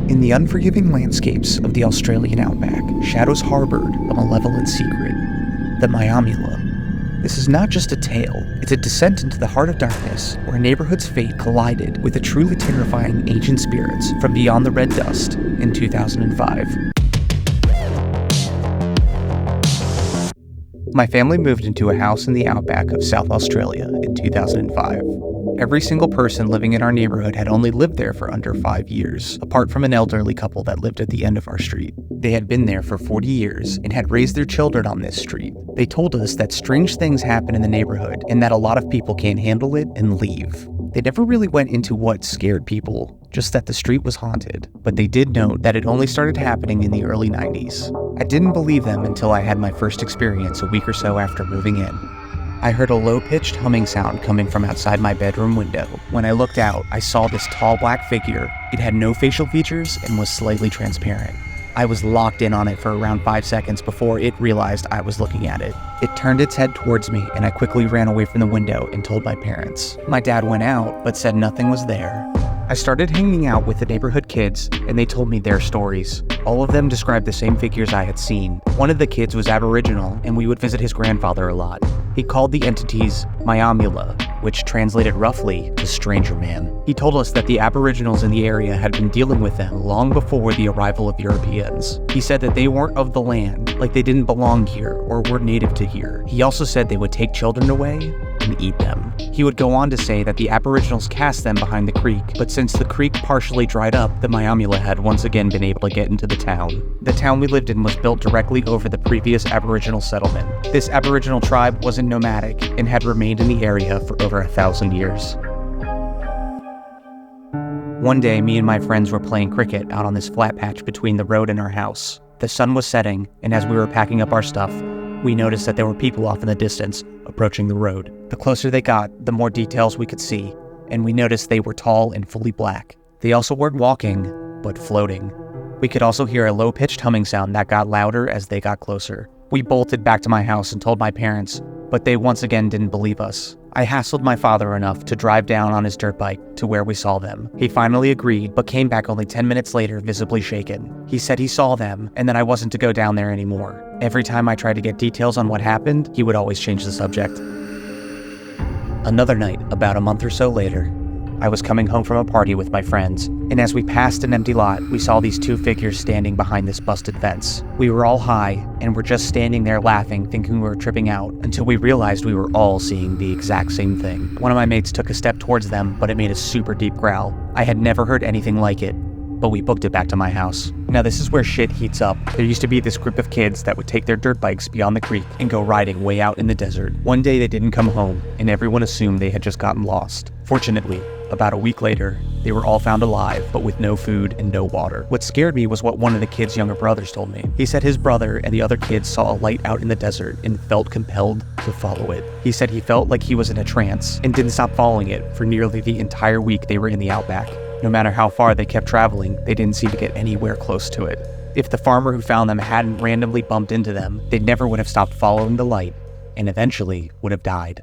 In the unforgiving landscapes of the Australian outback, shadows harbored a malevolent secret, the Maiyalmula. This is not just a tale, it's a descent into the heart of darkness where a neighborhood's fate collided with the truly terrifying ancient spirits from beyond the red dust in 2005. My family moved into a house in the outback of South Australia in 2005. Every single person living in our neighborhood had only lived there for under 5 years, apart from an elderly couple that lived at the end of our street. They had been there for 40 years and had raised their children on this street. They told us that strange things happen in the neighborhood and that a lot of people can't handle it and leave. They never really went into what scared people, just that the street was haunted, but they did note that it only started happening in the early 90s. I didn't believe them until I had my first experience a week or so after moving in. I heard a low-pitched humming sound coming from outside my bedroom window. When I looked out, I saw this tall black figure. It had no facial features and was slightly transparent. I was locked in on it for around 5 seconds before it realized I was looking at it. It turned its head towards me and I quickly ran away from the window and told my parents. My dad went out but said nothing was there. I started hanging out with the neighborhood kids and they told me their stories. All of them described the same figures I had seen. One of the kids was Aboriginal and we would visit his grandfather a lot. He called the entities Maiyalmula, which translated roughly to stranger man. He told us that the Aboriginals in the area had been dealing with them long before the arrival of Europeans. He said that they weren't of the land, like they didn't belong here or were native to here. He also said they would take children away and eat them. He would go on to say that the Aboriginals cast them behind the creek, but since the creek partially dried up, the Maiyalmula had once again been able to get into the town. The town we lived in was built directly over the previous Aboriginal settlement. This Aboriginal tribe wasn't nomadic and had remained in the area for over 1,000 years. One day, me and my friends were playing cricket out on this flat patch between the road and our house. The sun was setting, and as we were packing up our stuff, we noticed that there were people off in the distance, approaching the road. The closer they got, the more details we could see, and we noticed they were tall and fully black. They also weren't walking, but floating. We could also hear a low-pitched humming sound that got louder as they got closer. We bolted back to my house and told my parents, but they once again didn't believe us. I hassled my father enough to drive down on his dirt bike to where we saw them. He finally agreed, but came back only 10 minutes later visibly shaken. He said he saw them, and that I wasn't to go down there anymore. Every time I tried to get details on what happened, he would always change the subject. Another night, about a month or so later, I was coming home from a party with my friends, and as we passed an empty lot, we saw these two figures standing behind this busted fence. We were all high, and were just standing there laughing, thinking we were tripping out, until we realized we were all seeing the exact same thing. One of my mates took a step towards them, but it made a super deep growl. I had never heard anything like it, but we booked it back to my house. Now this is where shit heats up. There used to be this group of kids that would take their dirt bikes beyond the creek and go riding way out in the desert. One day they didn't come home, and everyone assumed they had just gotten lost. Fortunately, about a week later, they were all found alive, but with no food and no water. What scared me was what one of the kids' younger brothers told me. He said his brother and the other kids saw a light out in the desert and felt compelled to follow it. He said he felt like he was in a trance and didn't stop following it for nearly the entire week they were in the outback. No matter how far they kept traveling, they didn't seem to get anywhere close to it. If the farmer who found them hadn't randomly bumped into them, they never would have stopped following the light and eventually would have died.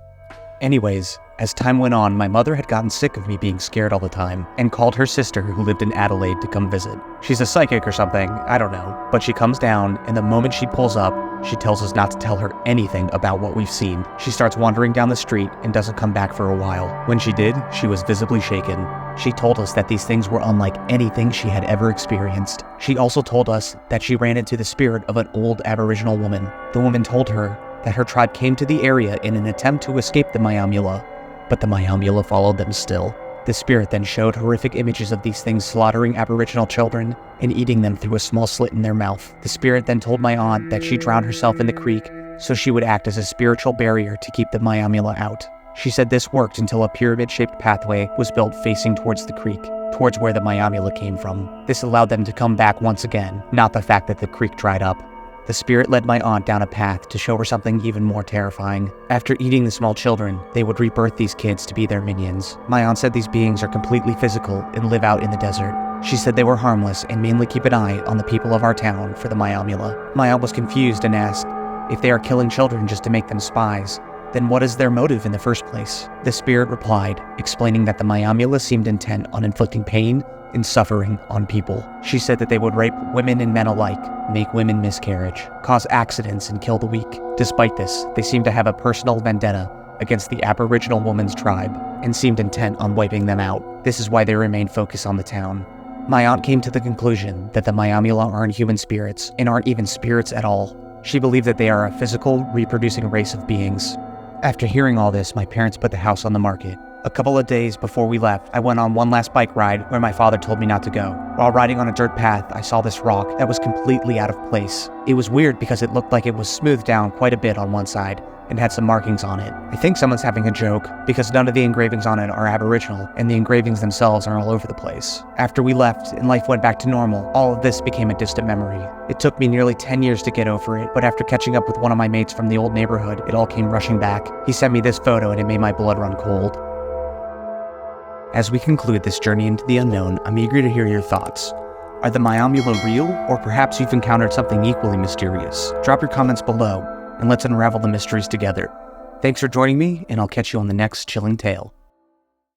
Anyways, as time went on, my mother had gotten sick of me being scared all the time and called her sister who lived in Adelaide to come visit. She's a psychic or something, I don't know, but she comes down and the moment she pulls up, she tells us not to tell her anything about what we've seen. She starts wandering down the street and doesn't come back for a while. When she did, she was visibly shaken. She told us that these things were unlike anything she had ever experienced. She also told us that she ran into the spirit of an old Aboriginal woman. The woman told her that her tribe came to the area in an attempt to escape the Maiyalmula, but the Maiyalmula followed them still. The spirit then showed horrific images of these things slaughtering Aboriginal children and eating them through a small slit in their mouth. The spirit then told my aunt that she drowned herself in the creek so she would act as a spiritual barrier to keep the Maiyalmula out. She said this worked until a pyramid-shaped pathway was built facing towards the creek, towards where the Maiyalmula came from. This allowed them to come back once again, not the fact that the creek dried up. The spirit led my aunt down a path to show her something even more terrifying. After eating the small children, they would rebirth these kids to be their minions. My aunt said these beings are completely physical and live out in the desert. She said they were harmless and mainly keep an eye on the people of our town for the Maiyalmula. My aunt was confused and asked, if they are killing children just to make them spies, then what is their motive in the first place? The spirit replied, explaining that the Maiyalmula seemed intent on inflicting pain and suffering on people. She said that they would rape women and men alike, make women miscarriage, cause accidents, and kill the weak. Despite this, they seemed to have a personal vendetta against the Aboriginal woman's tribe and seemed intent on wiping them out. This is why they remained focused on the town. My aunt came to the conclusion that the Maiyalmula aren't human spirits and aren't even spirits at all. She believed that they are a physical, reproducing race of beings. After hearing all this, my parents put the house on the market. A couple of days before we left, I went on one last bike ride where my father told me not to go. While riding on a dirt path, I saw this rock that was completely out of place. It was weird because it looked like it was smoothed down quite a bit on one side and had some markings on it. I think someone's having a joke because none of the engravings on it are Aboriginal and the engravings themselves are all over the place. After we left and life went back to normal, all of this became a distant memory. It took me nearly 10 years to get over it, but after catching up with one of my mates from the old neighborhood, it all came rushing back. He sent me this photo and it made my blood run cold. As we conclude this journey into the unknown, I'm eager to hear your thoughts. Are the Maiyalmula real, or perhaps you've encountered something equally mysterious? Drop your comments below, and let's unravel the mysteries together. Thanks for joining me, and I'll catch you on the next chilling tale.